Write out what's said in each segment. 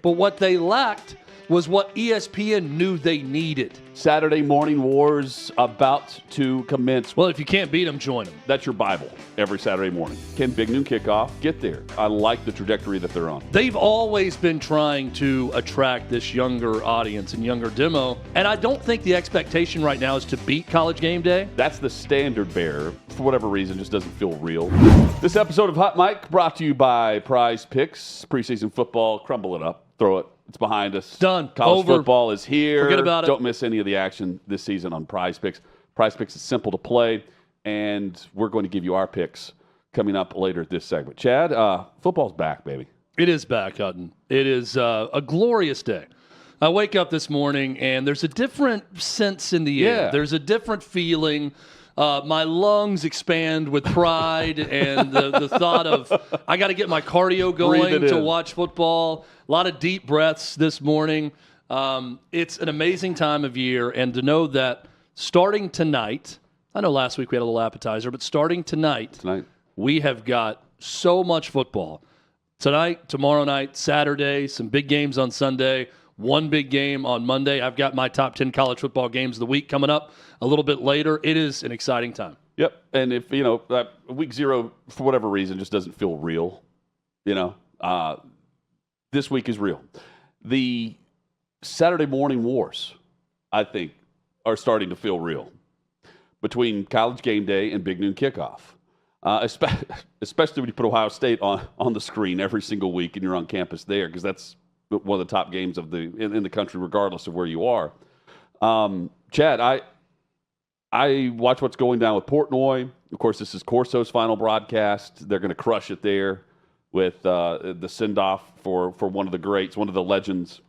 But what they lacked was what ESPN knew they needed. Saturday morning wars about to commence. Well, if you can't beat them, join them. That's your Bible every Saturday morning. Can Big Noon Kickoff get there? I like the trajectory that they're on. They've always been trying to attract this younger audience and younger demo, and I don't think the expectation right now is to beat College Game Day. That's the standard bearer. For whatever reason, just doesn't feel real. This episode of Hot Mic brought to you by PrizePicks. Preseason football, crumble it up, throw it. It's behind us. Done. College Over. football is here. Forget about it. Don't miss any of the action this season on PrizePicks. PrizePicks is simple to play, and we're going to give you our picks coming up later this segment. Chad, football's back, baby. It is back, Hutton. It is a glorious day. I wake up this morning, and there's a different sense in the air. Yeah. There's a different feeling. My lungs expand with pride and the thought of I got to get my cardio going to watch football. A lot of deep breaths this morning. It's an amazing time of year, and to know that starting tonight, I know last week we had a little appetizer, but starting tonight, we have got so much football. Tonight, tomorrow night, Saturday, some big games on Sunday, one big game on Monday. I've got my top 10 college football games of the week coming up a little bit later. It is an exciting time. Yep, and if, week 0, for whatever reason, just doesn't feel real, this week is real. The Saturday morning wars, I think, are starting to feel real between College Game Day and Big Noon Kickoff, especially when you put Ohio State on the screen every single week and you're on campus there, because that's one of the top games in the country, regardless of where you are. Chad, I watch what's going down with Portnoy. Of course, this is Corso's final broadcast. They're going to crush it there with the send-off for one of the greats, one of the legends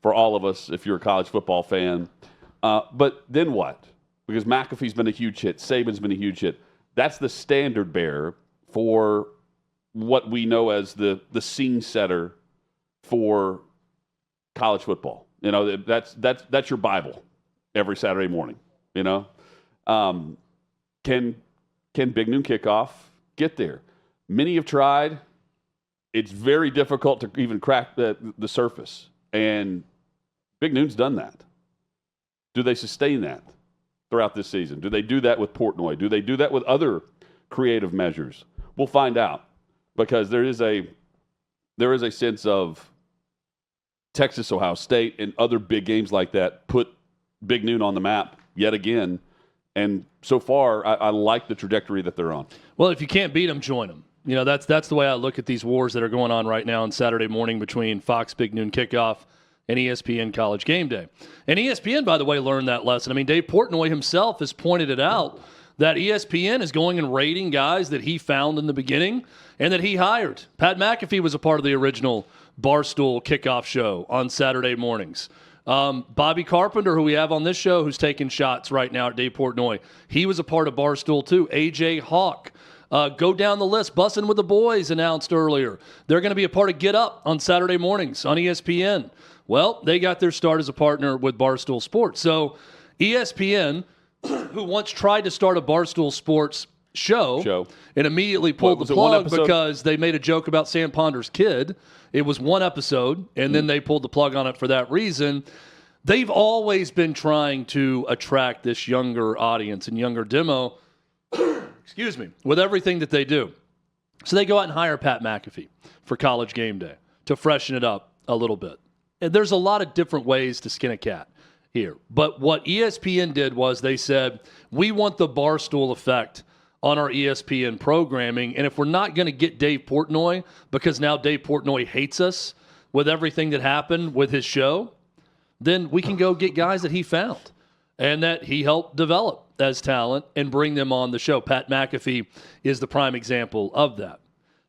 for all of us if you're a college football fan. But then what? Because McAfee's been a huge hit. Saban's been a huge hit. That's the standard bearer for what we know as the scene setter for college football. That's your Bible every Saturday morning. Can Big Noon Kickoff get there? Many have tried. It's very difficult to even crack the surface, and Big Noon's done that. Do they sustain that throughout this season? Do they do that with Portnoy? Do they do that with other creative measures? We'll find out, because there is a sense of Texas, Ohio State, and other big games like that put Big Noon on the map yet again. And so far, I like the trajectory that they're on. Well, if you can't beat them, join them. That's the way I look at these wars that are going on right now on Saturday morning between Fox Big Noon Kickoff and ESPN College Game Day. And ESPN, by the way, learned that lesson. I mean, Dave Portnoy himself has pointed it out that ESPN is going and rating guys that he found in the beginning and that he hired. Pat McAfee was a part of the original Barstool Kickoff show on Saturday mornings. Bobby Carpenter, who we have on this show, who's taking shots right now at Dave Portnoy, he was a part of Barstool too. AJ Hawk. Go down the list. Bussin with the Boys announced earlier. They're going to be a part of Get Up on Saturday mornings on ESPN. Well, they got their start as a partner with Barstool Sports. So ESPN, who once tried to start a Barstool Sports show and immediately pulled the plug because they made a joke about Sam Ponder's kid. It was one episode, and then they pulled the plug on it for that reason. They've always been trying to attract this younger audience and younger demo, with everything that they do. So they go out and hire Pat McAfee for College Game Day to freshen it up a little bit. And there's a lot of different ways to skin a cat here. But what ESPN did was they said, we want the Barstool effect on our ESPN programming. And if we're not going to get Dave Portnoy, because now Dave Portnoy hates us with everything that happened with his show, then we can go get guys that he found and that he helped develop as talent and bring them on the show. Pat McAfee is the prime example of that.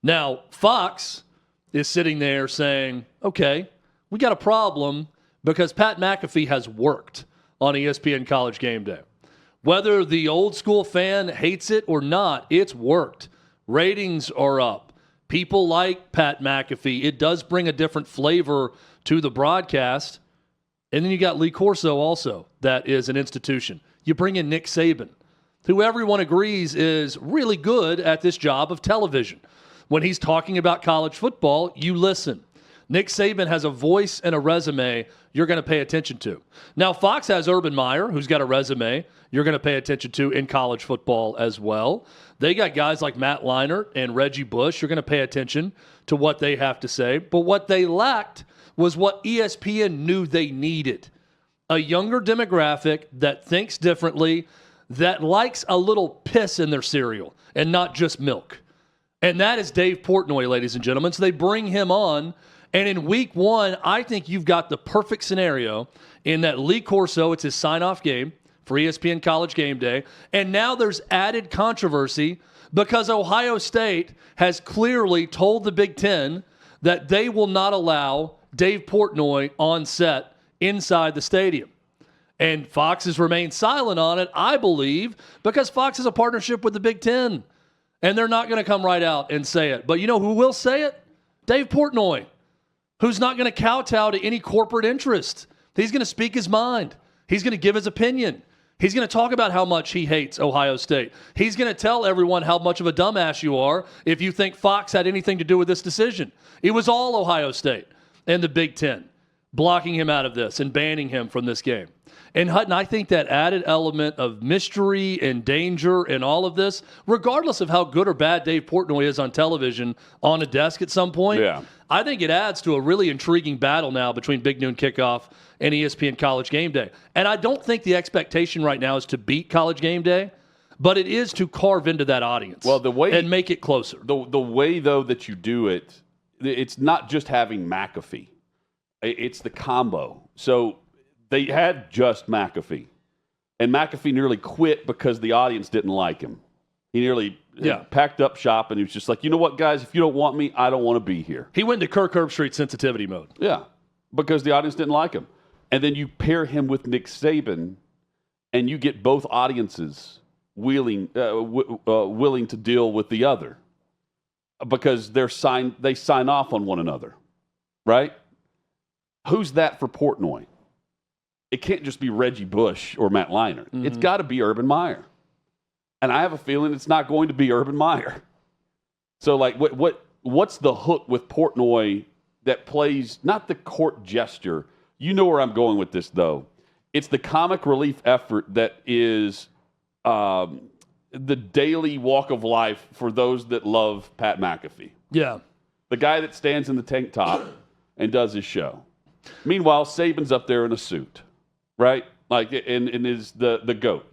Now, Fox is sitting there saying, okay, we got a problem because Pat McAfee has worked on ESPN College Game Day. Whether the old school fan hates it or not, it's worked. Ratings are up. People like Pat McAfee. It does bring a different flavor to the broadcast. And then you got Lee Corso also. That is an institution. You bring in Nick Saban, who everyone agrees is really good at this job of television. When he's talking about college football, you listen. Nick Saban has a voice and a resume you're going to pay attention to. Now, Fox has Urban Meyer, who's got a resume you're going to pay attention to in college football as well. They got guys like Matt Leinart and Reggie Bush. You're going to pay attention to what they have to say. But what they lacked was what ESPN knew they needed. A younger demographic that thinks differently, that likes a little piss in their cereal and not just milk. And that is Dave Portnoy, ladies and gentlemen. So they bring him on. And in week one, I think you've got the perfect scenario in that Lee Corso, it's his sign-off game for ESPN College Game Day. And now there's added controversy because Ohio State has clearly told the Big Ten that they will not allow Dave Portnoy on set inside the stadium. And Fox has remained silent on it, I believe, because Fox has a partnership with the Big Ten. And they're not going to come right out and say it. But you know who will say it? Dave Portnoy, who's not going to kowtow to any corporate interest. He's going to speak his mind. He's going to give his opinion. He's going to talk about how much he hates Ohio State. He's going to tell everyone how much of a dumbass you are if you think Fox had anything to do with this decision. It was all Ohio State and the Big Ten blocking him out of this and banning him from this game. And Hutton, I think that added element of mystery and danger and all of this, regardless of how good or bad Dave Portnoy is on television on a desk at some point, I think it adds to a really intriguing battle now between Big Noon Kickoff and ESPN College Game Day. And I don't think the expectation right now is to beat College Game Day, but it is to carve into that audience and make it closer. The way, though, that you do it, it's not just having McAfee. It's the combo. So they had just McAfee, and McAfee nearly quit because the audience didn't like him. He nearly packed up shop, and he was just like, you know what, guys, if you don't want me, I don't want to be here. He went to Kirk Herbstreit sensitivity mode. Yeah, because the audience didn't like him. And then you pair him with Nick Saban, and you get both audiences willing to deal with the other because they sign off on one another, right? Who's that for Portnoy? It can't just be Reggie Bush or Matt Leinart. Mm-hmm. It's got to be Urban Meyer. And I have a feeling it's not going to be Urban Meyer. So, like, what's the hook with Portnoy that plays not the court gesture? You know where I'm going with this, though. It's the comic relief effort that is the daily walk of life for those that love Pat McAfee. Yeah. The guy that stands in the tank top and does his show. Meanwhile, Saban's up there in a suit, right? Like, and is the GOAT.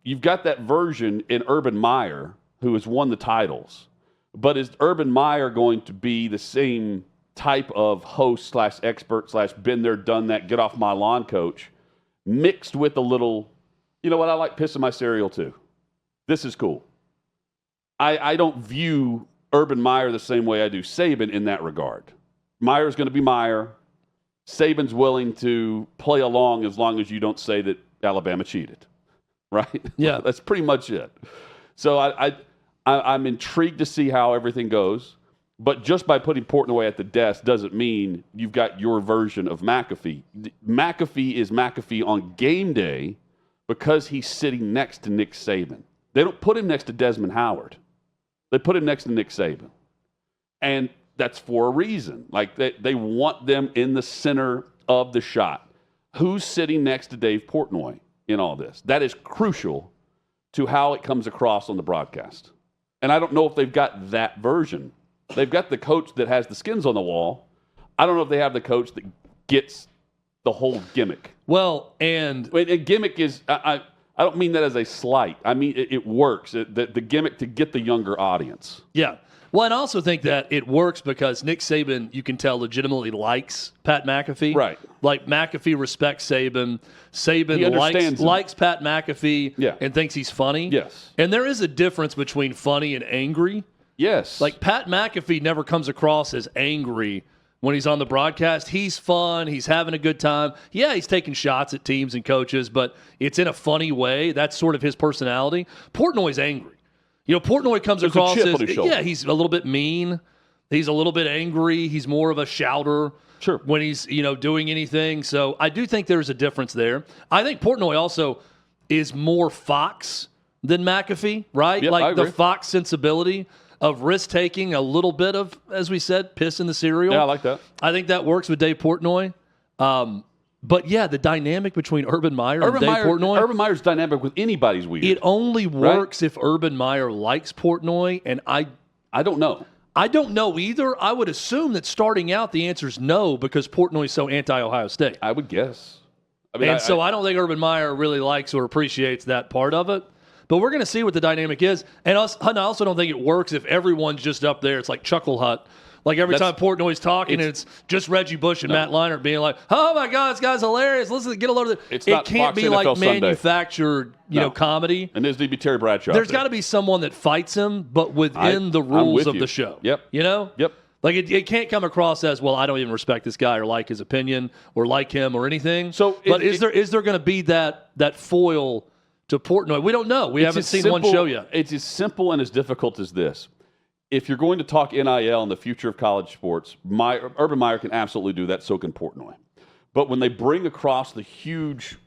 You've got that version in Urban Meyer, who has won the titles. But is Urban Meyer going to be the same type of host / expert / been there, done that, get off my lawn coach, mixed with a little, you know what, I like pissing my cereal too. This is cool. I don't view Urban Meyer the same way I do Saban in that regard. Meyer's going to be Meyer. Saban's willing to play along as long as you don't say that Alabama cheated, right? Yeah. That's pretty much it. So I'm intrigued to see how everything goes, but just by putting Portnoy at the desk doesn't mean you've got your version of McAfee. McAfee is McAfee on game day because he's sitting next to Nick Saban. They don't put him next to Desmond Howard. They put him next to Nick Saban. And that's for a reason. Like, they want them in the center of the shot. Who's sitting next to Dave Portnoy in all this? That is crucial to how it comes across on the broadcast. And I don't know if they've got that version. They've got the coach that has the skins on the wall. I don't know if they have the coach that gets the whole gimmick. Well, and a gimmick is, I don't mean that as a slight. I mean, it works. The gimmick to get the younger audience. Yeah. Well, and I also think that it works because Nick Saban, you can tell, legitimately likes Pat McAfee. Right. Like, McAfee respects Saban. Saban likes Pat McAfee and thinks he's funny. Yes. And there is a difference between funny and angry. Yes. Like, Pat McAfee never comes across as angry when he's on the broadcast. He's fun. He's having a good time. Yeah, he's taking shots at teams and coaches, but it's in a funny way. That's sort of his personality. Portnoy's angry. You know, Portnoy comes across as, he's a little bit mean. He's a little bit angry. He's more of a shouter when he's, doing anything. So I do think there's a difference there. I think Portnoy also is more Fox than McAfee, right? Yep, like the Fox sensibility. of risk taking, a little bit of, as we said, piss in the cereal. Yeah, I like that. I think that works with Dave Portnoy. But yeah, the dynamic between Urban Meyer and Dave Portnoy. Urban Meyer's dynamic with anybody's weird. It only works if Urban Meyer likes Portnoy, and I don't know. I don't know either. I would assume that starting out the answer is no because Portnoy is so anti-Ohio State. I would guess. I mean, I don't think Urban Meyer really likes or appreciates that part of it. But we're going to see what the dynamic is. And I also don't think it works if everyone's just up there. It's like Chuckle Hut. Like every time Portnoy's talking, it's just Reggie Bush and Matt Leinart being like, "Oh my God, this guy's hilarious! Listen, get a load of it." It can't be like NFL manufactured, comedy. And there's to be Terry Bradshaw. There's got to be someone that fights him, but within the rules of the show. Yep. Yep. Like it can't come across as, well, I don't even respect this guy or like his opinion or like him or anything. But is there going to be that foil to Portnoy? We don't know. We haven't seen one show yet. It's as simple and as difficult as this. If you're going to talk NIL and the future of college sports, Urban Meyer can absolutely do that, so can Portnoy. But when they bring across the huge,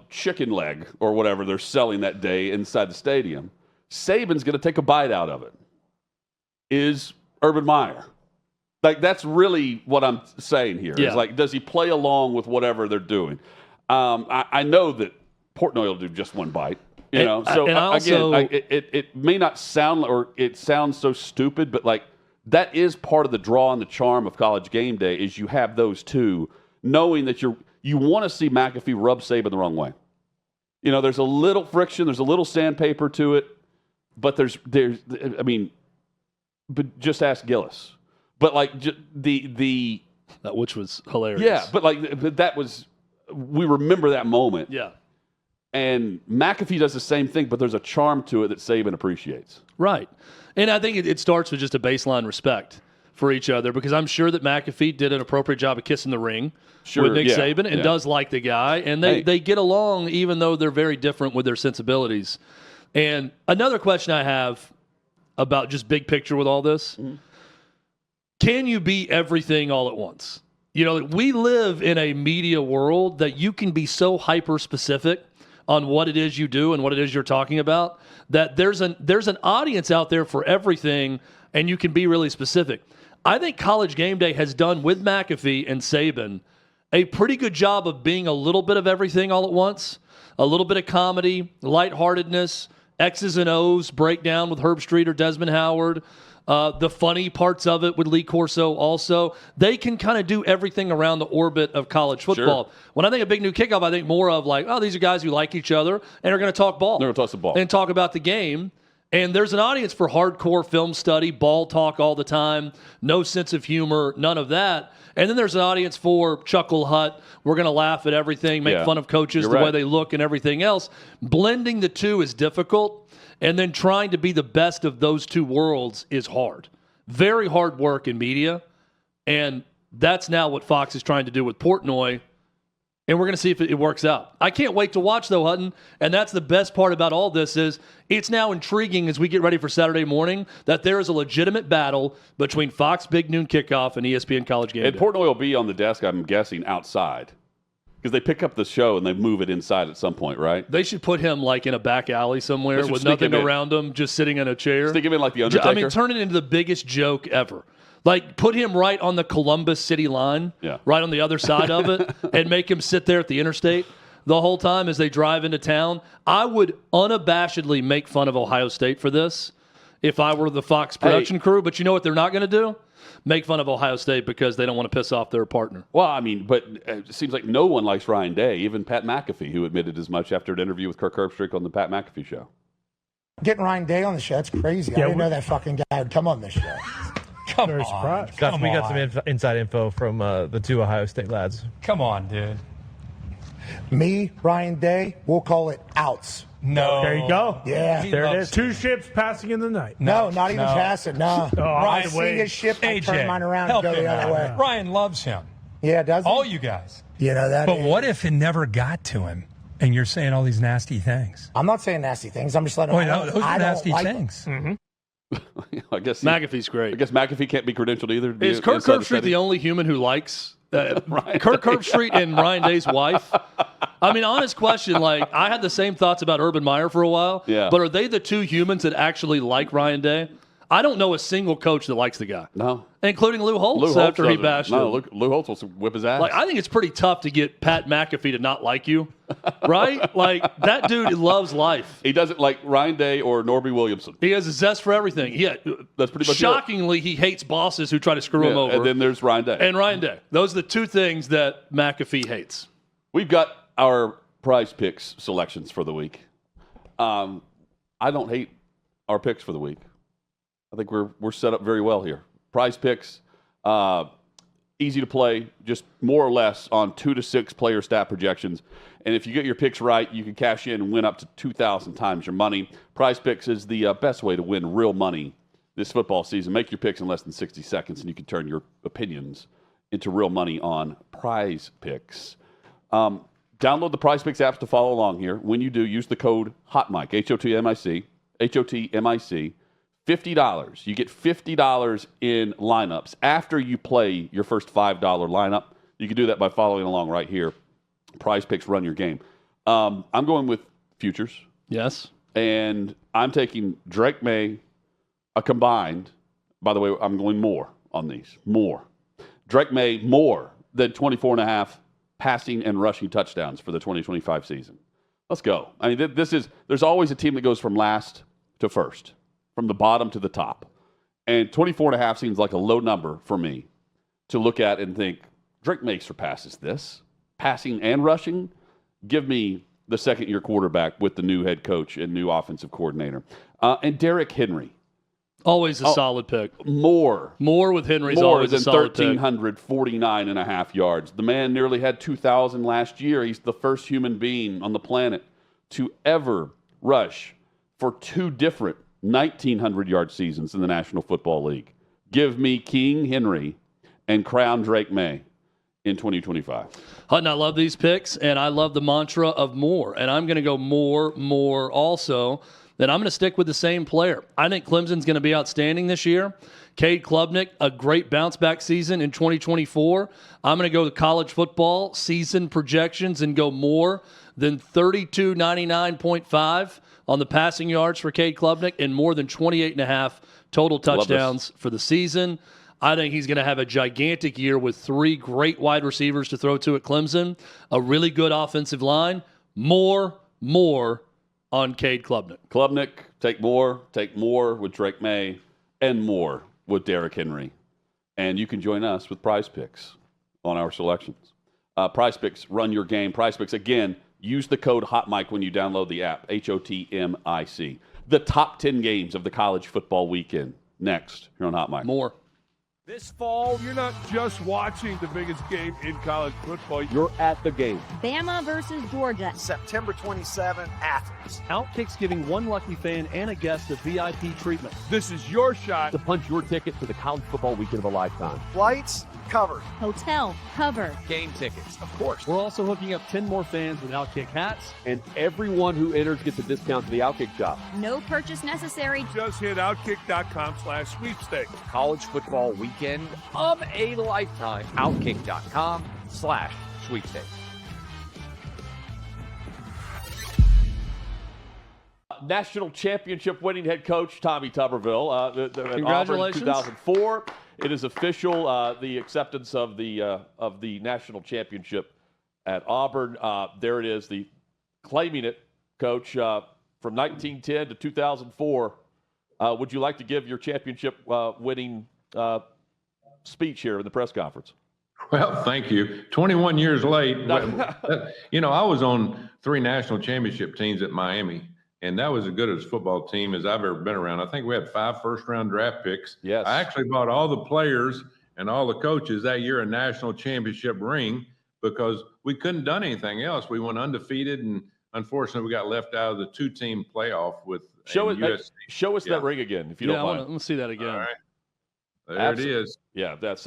chicken leg or whatever they're selling that day inside the stadium, Saban's going to take a bite out of it. Is Urban Meyer. Like, that's really what I'm saying here. Yeah. It's like, does he play along with whatever they're doing? I know that Portnoy will do just one bite. It may not sound, or it sounds so stupid, but like that is part of the draw and the charm of College Game Day is you have those two, knowing that you want to see McAfee rub Saban the wrong way. There's a little friction, there's a little sandpaper to it, but but just ask Gillis. But like that, which was hilarious. Yeah, but that was, we remember that moment. Yeah. And McAfee does the same thing, but there's a charm to it that Saban appreciates. Right. And I think it starts with just a baseline respect for each other, because I'm sure that McAfee did an appropriate job of kissing the ring with Nick Saban and does like the guy. And they get along, even though they're very different with their sensibilities. And another question I have about just big picture with all this, can you be everything all at once? We live in a media world that you can be so hyper-specific on what it is you do and what it is you're talking about, that there's an audience out there for everything, and you can be really specific. I think College Game Day has done with McAfee and Saban a pretty good job of being a little bit of everything all at once, a little bit of comedy, lightheartedness, X's and O's breakdown with Herb Street or Desmond Howard, the funny parts of it with Lee Corso also. They can kind of do everything around the orbit of college football. Sure. When I think of Big New Kickoff, I think more of like, oh, these are guys who like each other and are going to talk ball. They're going to toss the ball. And talk about the game. And there's an audience for hardcore film study, ball talk all the time, no sense of humor, none of that. And then there's an audience for Chuckle Hut. We're going to laugh at everything, make fun of coaches, way they look and everything else. Blending the two is difficult. And then trying to be the best of those two worlds is hard. Very hard work in media. And that's now what Fox is trying to do with Portnoy. And we're going to see if it works out. I can't wait to watch, though, Hutton. And that's the best part about all this is it's now intriguing as we get ready for Saturday morning that there is a legitimate battle between Fox Big Noon Kickoff and ESPN College Game Day. And Portnoy will be on the desk, I'm guessing, outside. Because they pick up the show and they move it inside at some point, right? They should put him like in a back alley somewhere with nothing around him, just sitting in a chair. Stick him in like the Undertaker. I mean, turn it into the biggest joke ever. Like, put him right on the Columbus City line, right on the other side of it, and make him sit there at the interstate the whole time as they drive into town. I would unabashedly make fun of Ohio State for this if I were the Fox production crew. But you know what they're not going to do? Make fun of Ohio State because they don't want to piss off their partner. Well, I mean, but it seems like no one likes Ryan Day, even Pat McAfee, who admitted as much after an interview with Kirk Herbstreit on the Pat McAfee show. Getting Ryan Day on the show, that's crazy. I didn't know that fucking guy would come on this show. Come on. Gus, we got some inside info from the two Ohio State lads. Come on, dude. Me, Ryan Day, we'll call it outs. No. There you go. Yeah. There it is. Two ships passing in the night. No, not even passing. No. Ryan, I see his ship, I turn mine around help and go him the other way. Ryan loves him. Yeah, does he? All you guys. You know that. But what if it never got to him and you're saying all these nasty things? I'm not saying nasty things. I'm just letting him know. Those are nasty things. I guess McAfee's great. I guess McAfee can't be credentialed either. Is Kirk Herbstreit the only human who likes Kirk Herbstreit and Ryan Day's wife? I mean, honest question. Like, I had the same thoughts about Urban Meyer for a while. Yeah. But are they the two humans that actually like Ryan Day? I don't know a single coach that likes the guy. No. Including Lou Holtz after he bashed him. No, Lou Holtz will whip his ass. Like, I think it's pretty tough to get Pat McAfee to not like you, right? Like, that dude loves life. He doesn't like Ryan Day or Norby Williamson. He has a zest for everything. Yeah, that's pretty much shockingly, he hates bosses who try to screw him over. And then there's Ryan Day. And Ryan Day. Those are the two things that McAfee hates. We've got our PrizePicks selections for the week. I don't hate our picks for the week. I think we're set up very well here. PrizePicks, easy to play, just more or less on 2 to 6 player stat projections. And if you get your picks right, you can cash in and win up to 2,000 times your money. PrizePicks is the best way to win real money this football season. Make your picks in less than 60 seconds, and you can turn your opinions into real money on PrizePicks. Download the PrizePicks apps to follow along here. When you do, use the code HOTMIC, H-O-T-M-I-C, H-O-T-M-I-C. $50. You get $50 in lineups after you play your first $5 lineup. You can do that by following along right here. PrizePicks, run your game. I'm going with futures. Yes. And I'm taking Drake Maye, a combined. By the way, I'm going more on these. More. Drake Maye, more than 24.5 passing and rushing touchdowns for the 2025 season. Let's go. I mean, there's always a team that goes from last to first, from the bottom to the top. And 24.5 seems like a low number for me to look at and think, Drake Maye surpasses this. Passing and rushing, give me the second-year quarterback with the new head coach and new offensive coordinator. And Derrick Henry. Always a solid pick. More with Henry's always a solid pick. More than 1,349.5 yards. The man nearly had 2,000 last year. He's the first human being on the planet to ever rush for 2 different 1,900-yard seasons in the National Football League. Give me King Henry and crown Drake Maye in 2025. Hutton, I love these picks, and I love the mantra of more. And I'm going to go more also. Then I'm going to stick with the same player. I think Clemson's going to be outstanding this year. Cade Klubnik, a great bounce-back season in 2024. I'm going to go with college football season projections and go more than 3299.5 on the passing yards for Cade Klubnik and more than 28.5 total touchdowns for the season. I think he's going to have a gigantic year with 3 great wide receivers to throw to at Clemson, a really good offensive line. More on Cade Klubnik. Klubnik, take more with Drake Maye, and more with Derrick Henry. And you can join us with PrizePicks on our selections. PrizePicks, run your game. PrizePicks, again, use the code HOTMIC when you download the app, HOTMIC. The top 10 games of the college football weekend. Next, here on Hot Mic. More. This fall, you're not just watching the biggest game in college football. You're at the game. Bama versus Georgia. September 27th, Athens. OutKick's giving one lucky fan and a guest a VIP treatment. This is your shot to punch your ticket to the college football weekend of a lifetime. Flights covered. Hotel covered. Game tickets, of course. We're also hooking up 10 more fans with OutKick hats. And everyone who enters gets a discount to the OutKick shop. No purchase necessary. Just hit OutKick.com/sweepstakes. College football weekend of a lifetime. OutKick.com/sweepstakes. National championship winning head coach Tommy Tuberville. Congratulations. Auburn 2004. It is official, the acceptance of the national championship at Auburn. There it is, the claiming it, Coach, from 1910 to 2004. Would you like to give your championship winning speech here in the press conference? Well, thank you. 21 years late. You know, I was on 3 national championship teams at Miami, and that was as good as football team as I've ever been around. I think we had 5 first-round draft picks. Yes. I actually bought all the players and all the coaches that year a national championship ring because we couldn't have done anything else. We went undefeated, and unfortunately, we got left out of the 2-team playoff with Show us USC. that ring again, if you don't mind. Let me see that again. All right. There it is. Yeah, that's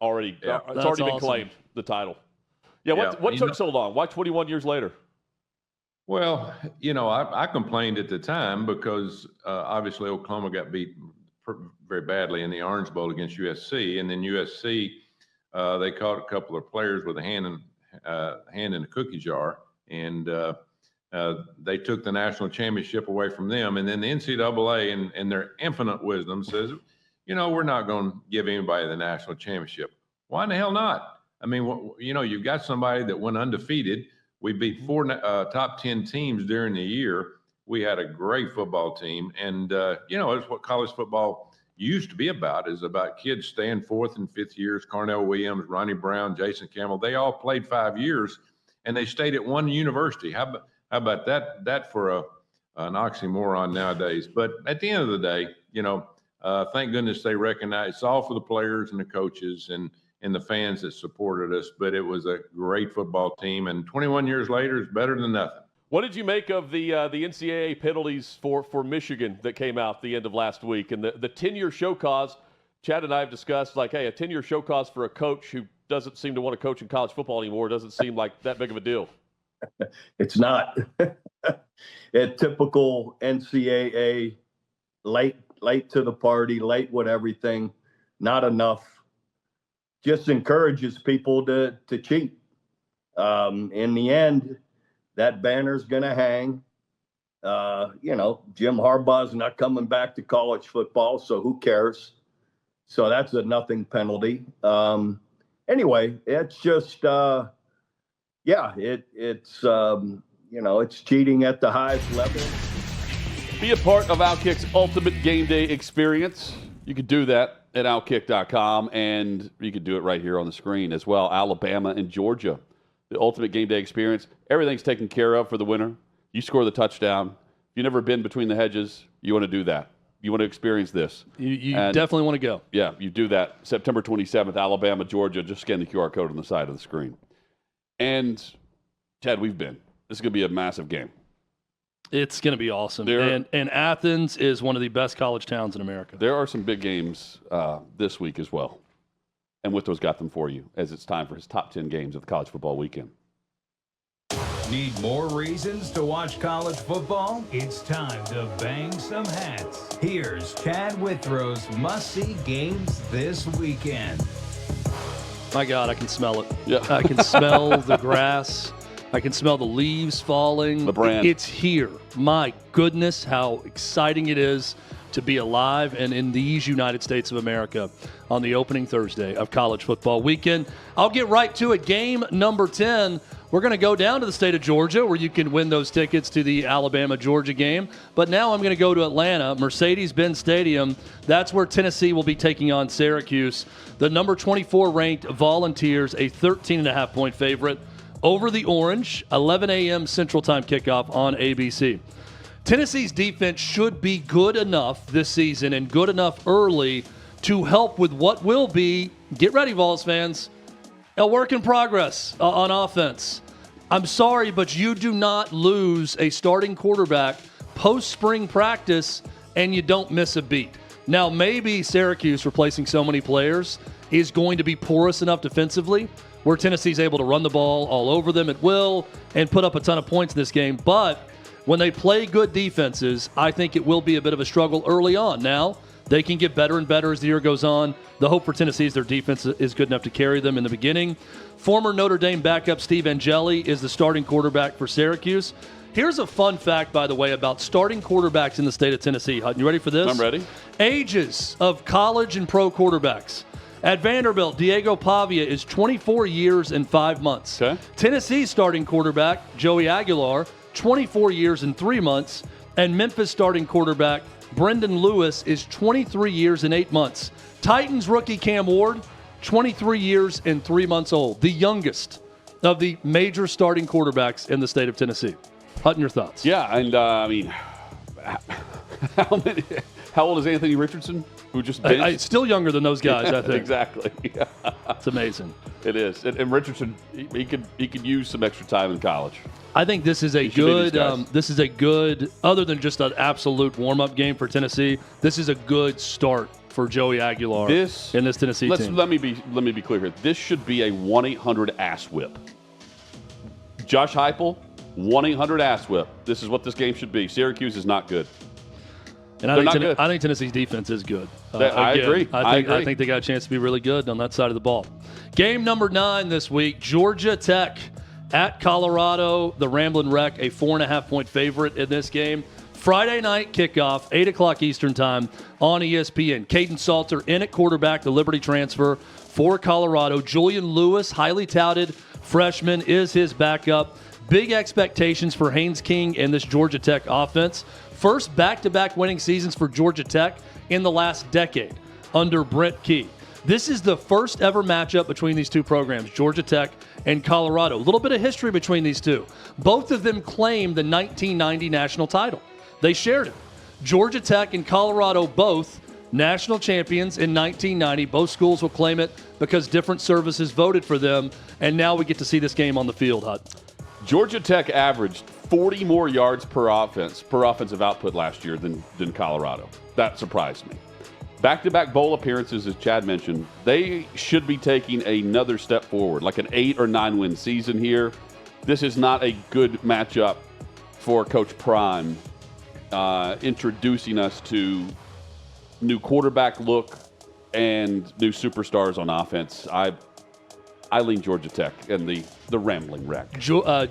already Yeah. it's already been claimed, the title. Yeah, what took so long? Why 21 years later? Well, you know, I complained at the time because obviously Oklahoma got beat very badly in the Orange Bowl against USC, and then USC they caught a couple of players with a hand in a cookie jar, and They took the national championship away from them. And then the NCAA and their infinite wisdom says, we're not going to give anybody the national championship. Why in the hell not? I mean, you've got somebody that went undefeated. We beat 4 top 10 teams during the year. We had a great football team. And, it's what college football used to be about, is about kids staying 4th and 5th years. Carnell Williams, Ronnie Brown, Jason Campbell, they all played 5 years, and they stayed at one university. How about that for an oxymoron nowadays? But at the end of the day, thank goodness they recognize it's all for the players and the coaches and the fans that supported us. But it was a great football team, and 21 years later is better than nothing. What did you make of the NCAA penalties for Michigan that came out the end of last week, and the 10-year show cause? Chad and I have discussed, a 10-year show cause for a coach who doesn't seem to want to coach in college football anymore doesn't seem like that big of a deal. It's not. A typical NCAA, late to the party, late with everything, not enough. Just encourages people to cheat. In the end, that banner's going to hang. Jim Harbaugh's not coming back to college football, so who cares? So that's a nothing penalty. Anyway, it's just, it's cheating at the highest level. Be a part of OutKick's ultimate game day experience. You can do that at OutKick.com, and you can do it right here on the screen as well. Alabama and Georgia, the ultimate game day experience. Everything's taken care of for the winner. You score the touchdown. If you've never been between the hedges, you want to do that. You want to experience this. You definitely want to go. Yeah, you do that. September 27th, Alabama, Georgia. Just scan the QR code on the side of the screen. And, Chad, we've been. This is going to be a massive game. It's going to be awesome. And Athens is one of the best college towns in America. There are some big games this week as well. And Withrow's got them for you as it's time for his top 10 games of the college football weekend. Need more reasons to watch college football? It's time to bang some hats. Here's Chad Withrow's must-see games this weekend. My God, I can smell it. Yeah. I can smell the grass. I can smell the leaves falling. The brand. It's here. My goodness, how exciting it is to be alive and in these United States of America on the opening Thursday of college football weekend. I'll get right to it. Game number 10. We're going to go down to the state of Georgia where you can win those tickets to the Alabama-Georgia game. But now I'm going to go to Atlanta, Mercedes-Benz Stadium. That's where Tennessee will be taking on Syracuse. The number 24 ranked Volunteers, a 13.5-point favorite over the Orange, 11 a.m. Central Time kickoff on ABC. Tennessee's defense should be good enough this season and good enough early to help with what will be, get ready, Vols fans, a work in progress on offense. I'm sorry, but you do not lose a starting quarterback post-spring practice and you don't miss a beat. Now, maybe Syracuse, replacing so many players, is going to be porous enough defensively where Tennessee's able to run the ball all over them at will and put up a ton of points in this game. But when they play good defenses, I think it will be a bit of a struggle early on. Now, they can get better and better as the year goes on. The hope for Tennessee is their defense is good enough to carry them in the beginning. Former Notre Dame backup Steve Angeli is the starting quarterback for Syracuse. Here's a fun fact, by the way, about starting quarterbacks in the state of Tennessee. Hutton, you ready for this? I'm ready. Ages of college and pro quarterbacks. At Vanderbilt, Diego Pavia is 24 years and 5 months. Okay. Tennessee's starting quarterback, Joey Aguilar, 24 years and 3 months. And Memphis starting quarterback, Brendan Lewis, is 23 years and 8 months. Titans rookie Cam Ward, 23 years and 3 months old, the youngest of the major starting quarterbacks in the state of Tennessee. Hutton, your thoughts? Yeah, and how old is Anthony Richardson, who just benched? Still younger than those guys, I think. Exactly. It's amazing. It is. And Richardson, he could use some extra time in college. I think this is a good, other than just an absolute warm-up game for Tennessee, this is a good start for Joey Aguilar in this Tennessee team. Let me be clear here. This should be a 1-800-ASS-WHIP. Josh Heupel, 1-800-ASS-WHIP. This is what this game should be. Syracuse is not good. And I think Tennessee's defense is good. I agree. I think they got a chance to be really good on that side of the ball. Game number 9 this week, Georgia Tech at Colorado. The Ramblin' Wreck, a 4.5-point favorite in this game. Friday night kickoff, 8 o'clock Eastern time on ESPN. Caden Salter in at quarterback, the Liberty transfer for Colorado. Julian Lewis, highly touted freshman, is his backup. Big expectations for Haynes King and this Georgia Tech offense. First back-to-back winning seasons for Georgia Tech in the last decade under Brent Key. This is the first ever matchup between these two programs, Georgia Tech and Colorado. A little bit of history between these two. Both of them claimed the 1990 national title. They shared it. Georgia Tech and Colorado both national champions in 1990. Both schools will claim it because different services voted for them, and now we get to see this game on the field, Hut. Georgia Tech averaged 40 more yards per offensive output last year than Colorado. That surprised me. Back-to-back bowl appearances, as Chad mentioned, they should be taking another step forward, like an 8 or 9 win season here. This is not a good matchup for Coach Prime, introducing us to new quarterback look and new superstars on offense. I lean Georgia Tech and the Rambling Wreck.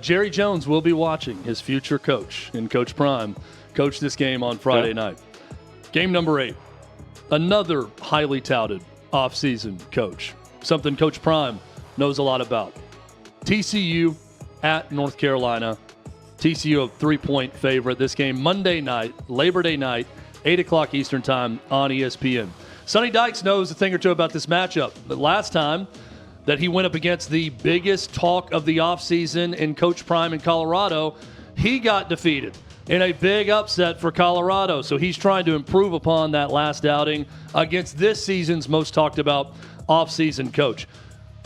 Jerry Jones will be watching his future coach and Coach Prime coach this game on Friday night. Game number 8. Another highly touted offseason coach. Something Coach Prime knows a lot about. TCU at North Carolina. TCU a 3-point favorite. This game Monday night, Labor Day night, 8 o'clock Eastern time on ESPN. Sonny Dykes knows a thing or two about this matchup. But last time that he went up against the biggest talk of the offseason in Coach Prime in Colorado, he got defeated in a big upset for Colorado. So he's trying to improve upon that last outing against this season's most talked about offseason coach.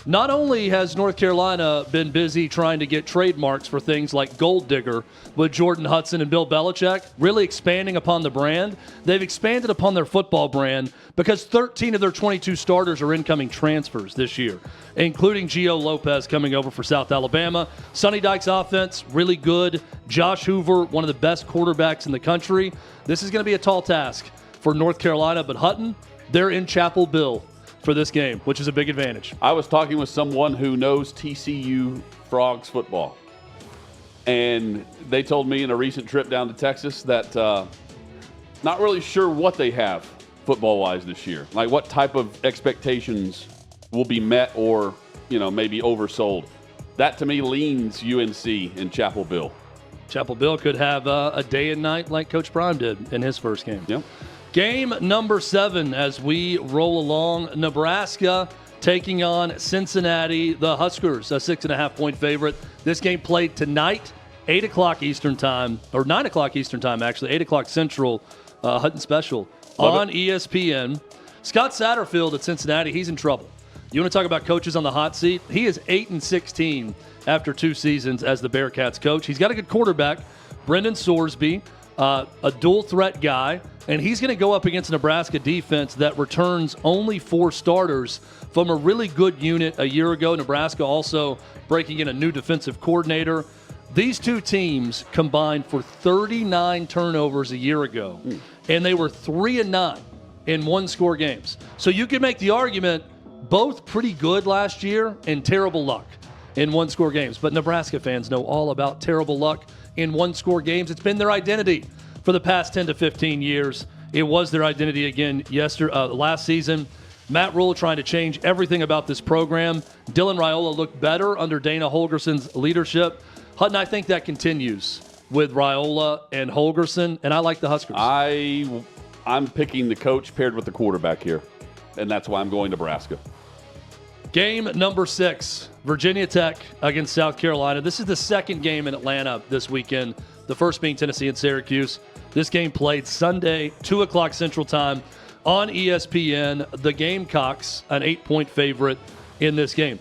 Not only has North Carolina been busy trying to get trademarks for things like Gold Digger with Jordan Hudson and Bill Belichick, really expanding upon the brand, they've expanded upon their football brand because 13 of their 22 starters are incoming transfers this year, including Gio Lopez coming over for South Alabama. Sonny Dykes' offense, really good. Josh Hoover, one of the best quarterbacks in the country. This is going to be a tall task for North Carolina, but Hutton, they're in Chapel Hill for this game, which is a big advantage. I was talking with someone who knows TCU Frogs football, and they told me in a recent trip down to Texas that not really sure what they have football-wise this year. Like what type of expectations will be met or, maybe oversold. That to me leans UNC in Chapel Hill. Chapel Hill could have a day and night like Coach Prime did in his first game. Yep. Game number 7 as we roll along. Nebraska taking on Cincinnati. The Huskers, a 6.5-point favorite. This game played tonight, 8 o'clock Eastern time, or 9 o'clock Eastern time, actually, 8 o'clock Central, Hutton Special on ESPN. Scott Satterfield at Cincinnati, he's in trouble. You want to talk about coaches on the hot seat? He is 8-16 after 2 seasons as the Bearcats coach. He's got a good quarterback, Brendan Sorsby, a dual threat guy, and he's going to go up against a Nebraska defense that returns only 4 starters from a really good unit a year ago. Nebraska also breaking in a new defensive coordinator. These two teams combined for 39 turnovers a year ago, and they were 3-9 in one-score games. So you could make the argument both pretty good last year and terrible luck in one-score games. But Nebraska fans know all about terrible luck in one-score games. It's been their identity for the past 10 to 15 years. It was their identity again last season. Matt Rule trying to change everything about this program. Dylan Raiola looked better under Dana Holgerson's leadership. Hutton, I think that continues with Raiola and Holgerson, and I like the Huskers. I'm picking the coach paired with the quarterback here, and that's why I'm going Nebraska. Game number 6, Virginia Tech against South Carolina. This is the second game in Atlanta this weekend, the first being Tennessee and Syracuse. This game played Sunday, 2 o'clock Central Time on ESPN. The Gamecocks, an 8-point favorite in this game.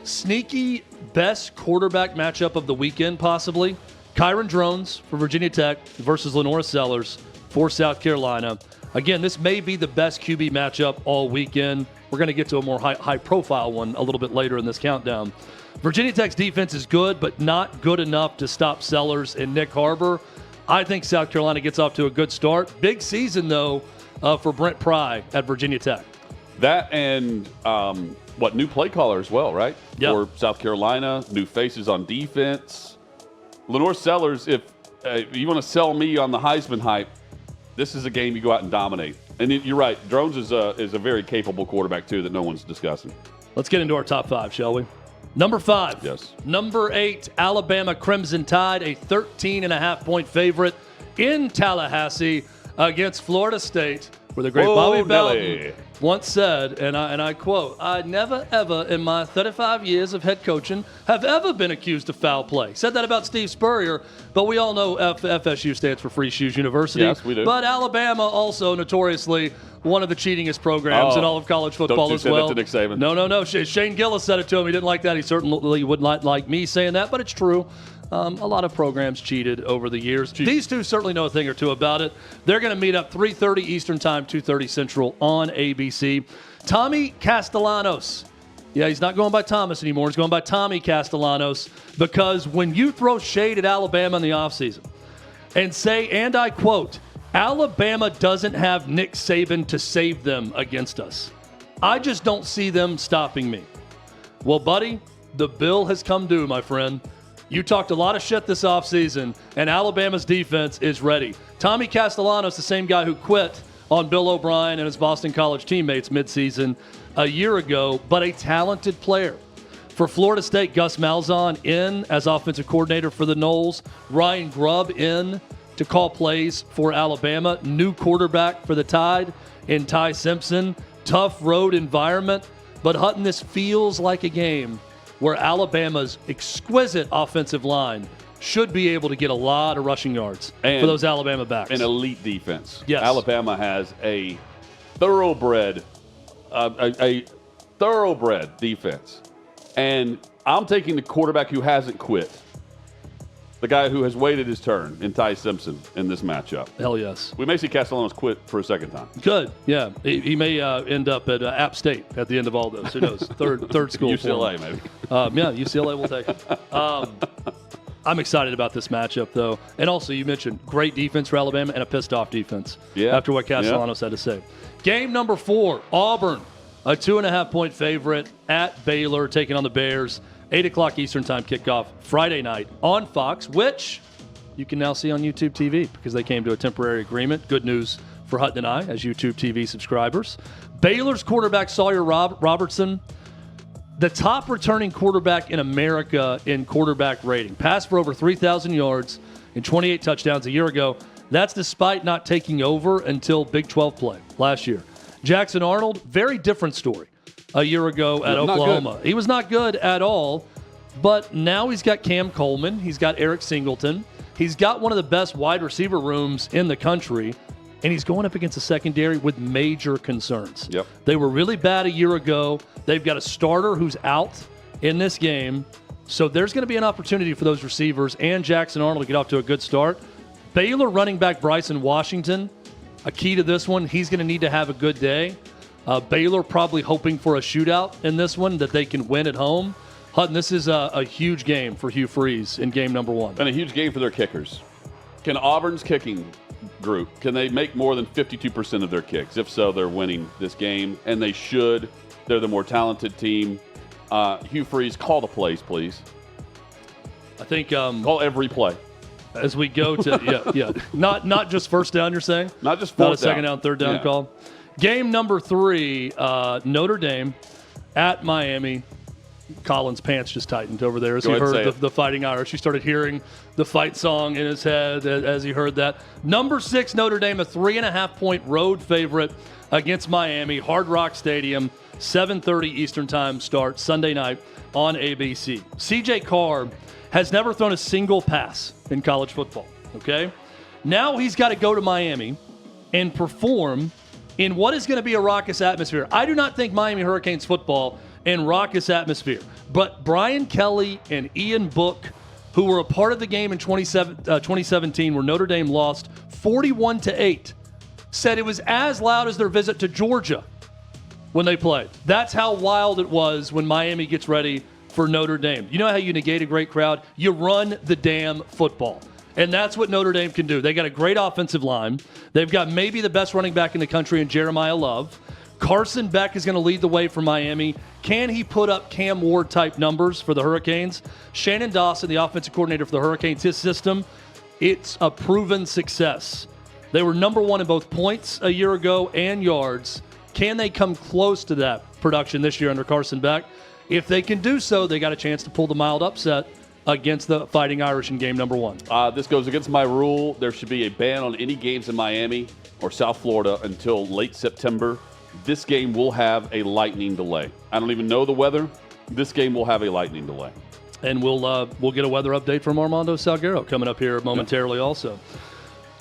Sneaky best quarterback matchup of the weekend, possibly. Kyron Drones for Virginia Tech versus Lenora Sellers for South Carolina. Again, this may be the best QB matchup all weekend. We're going to get to a more high-profile one a little bit later in this countdown. Virginia Tech's defense is good, but not good enough to stop Sellers and Nick Harbor. I think South Carolina gets off to a good start. Big season, though, for Brent Pry at Virginia Tech. That and new play caller as well, right? Yeah. For South Carolina, new faces on defense. Lenore Sellers, if you want to sell me on the Heisman hype, this is a game you go out and dominate. And you're right, Drones is a very capable quarterback too that no one's discussing. Let's get into our top 5, shall we? Number 5. Yes. Number 8, Alabama Crimson Tide, a 13.5-point favorite in Tallahassee against Florida State, where the great Bobby Bowden once said, and I quote, "I never, ever in my 35 years of head coaching have ever been accused of foul play." Said that about Steve Spurrier, but we all know FSU stands for Free Shoes University. Yes, we do. But Alabama also notoriously one of the cheatingest programs in all of college football as well. Don't you say that to Nick Saban. No. Shane Gillis said it to him. He didn't like that. He certainly would not like me saying that, but it's true. A lot of programs cheated over the years. These two certainly know a thing or two about it. They're going to meet up 3:30 Eastern Time, 2:30 Central on ABC. Tommy Castellanos. Yeah, he's not going by Thomas anymore. He's going by Tommy Castellanos, because when you throw shade at Alabama in the offseason and say, and I quote, "Alabama doesn't have Nick Saban to save them against us, I just don't see them stopping me." Well, buddy, the bill has come due, my friend. You talked a lot of shit this offseason, and Alabama's defense is ready. Tommy Castellanos, the same guy who quit on Bill O'Brien and his Boston College teammates midseason a year ago, but a talented player. For Florida State, Gus Malzahn in as offensive coordinator for the Noles. Ryan Grubb in to call plays for Alabama. New quarterback for the Tide in Ty Simpson. Tough road environment. But Hutton, this feels like a game where Alabama's exquisite offensive line should be able to get a lot of rushing yards for those Alabama backs. An elite defense. Yes. Alabama has a thoroughbred defense. And I'm taking the quarterback who hasn't quit. The guy who has waited his turn in Ty Simpson in this matchup. Hell yes. We may see Castellanos quit for a second time. Good, yeah. He may end up at App State at the end of all those. Who knows? Third school. UCLA, maybe. Yeah, UCLA will take it. I'm excited about this matchup, though. And also, you mentioned great defense for Alabama and a pissed-off defense after what Castellanos had to say. Game number 4, Auburn, a 2.5-point favorite at Baylor, taking on the Bears. 8 o'clock Eastern Time kickoff Friday night on Fox, which you can now see on YouTube TV because they came to a temporary agreement. Good news for Hutton and I as YouTube TV subscribers. Baylor's quarterback Sawyer Robertson, the top returning quarterback in America in quarterback rating. Passed for over 3,000 yards and 28 touchdowns a year ago. That's despite not taking over until Big 12 play last year. Jackson Arnold, very different story. A year ago at Oklahoma. He was not good at all, but now he's got Cam Coleman. He's got Eric Singleton. He's got one of the best wide receiver rooms in the country, and he's going up against a secondary with major concerns. Yep. They were really bad a year ago. They've got a starter who's out in this game, so there's going to be an opportunity for those receivers and Jackson Arnold to get off to a good start. Baylor running back Bryson Washington, a key to this one, he's going to need to have a good day. Baylor probably hoping for a shootout in this one that they can win at home. Hutton, this is a huge game for Hugh Freeze in game number 1. And a huge game for their kickers. Can Auburn's kicking group, can they make more than 52% of their kicks? If so, they're winning this game, and they should. They're the more talented team. Hugh Freeze, call the plays, please. I think call every play. As we go to not just first down, you're saying? Not just fourth not a second down, third down call. Game number 3, Notre Dame at Miami. Colin's pants just tightened over there as he heard the Fighting Irish. He started hearing the fight song in his head as he heard that. Number 6, Notre Dame, a 3.5-point road favorite against Miami. Hard Rock Stadium, 7:30 Eastern Time start Sunday night on ABC. C.J. Carr has never thrown a single pass in college football, okay? Now he's got to go to Miami and perform in what is going to be a raucous atmosphere. I do not think Miami Hurricanes football in raucous atmosphere. But Brian Kelly and Ian Book, who were a part of the game in 2017 where Notre Dame lost 41-8, said it was as loud as their visit to Georgia when they played. That's how wild it was when Miami gets ready for Notre Dame. You know how you negate a great crowd? You run the damn football. And that's what Notre Dame can do. They got a great offensive line. They've got maybe the best running back in the country in Jeremiah Love. Carson Beck is going to lead the way for Miami. Can he put up Cam Ward-type numbers for the Hurricanes? Shannon Dawson, the offensive coordinator for the Hurricanes, his system, it's a proven success. They were number one in both points a year ago and yards. Can they come close to that production this year under Carson Beck? If they can do so, they got a chance to pull the mild upset against the Fighting Irish in game number one. This goes against my rule. There should be a ban on any games in Miami or South Florida until late September. This game will have a lightning delay. I don't even know the weather. This game will have a lightning delay. And we'll get a weather update from Armando Salguero coming up here momentarily also.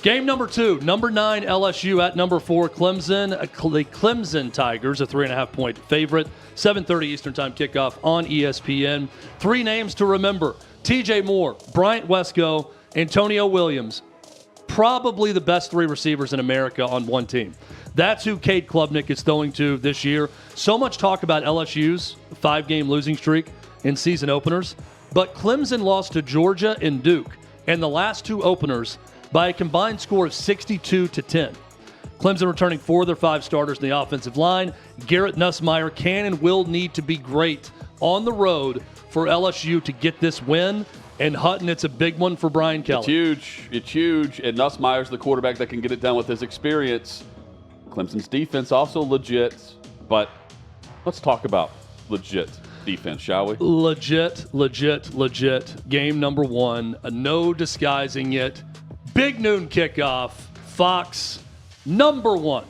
Game number 2, number 9 LSU at number 4 Clemson. The Clemson Tigers, a 3.5-point favorite. 7:30 Eastern Time kickoff on ESPN. 3 names to remember: TJ Moore, Bryant Wesco, Antonio Williams. Probably the best 3 receivers in America on one team. That's who Cade Klubnik is throwing to this year. So much talk about LSU's 5-game losing streak in season openers, but Clemson lost to Georgia and Duke in the last 2 openers by a combined score of 62-10. Clemson returning 4 of their 5 starters in the offensive line. Garrett Nussmeier can and will need to be great on the road for LSU to get this win. And Hutton, it's a big one for Brian Kelly. It's huge. It's huge. And Nussmeier's the quarterback that can get it done with his experience. Clemson's defense also legit. But let's talk about legit defense, shall we? Legit. Game number 1. No disguising it. Big noon kickoff. Fox, number 1.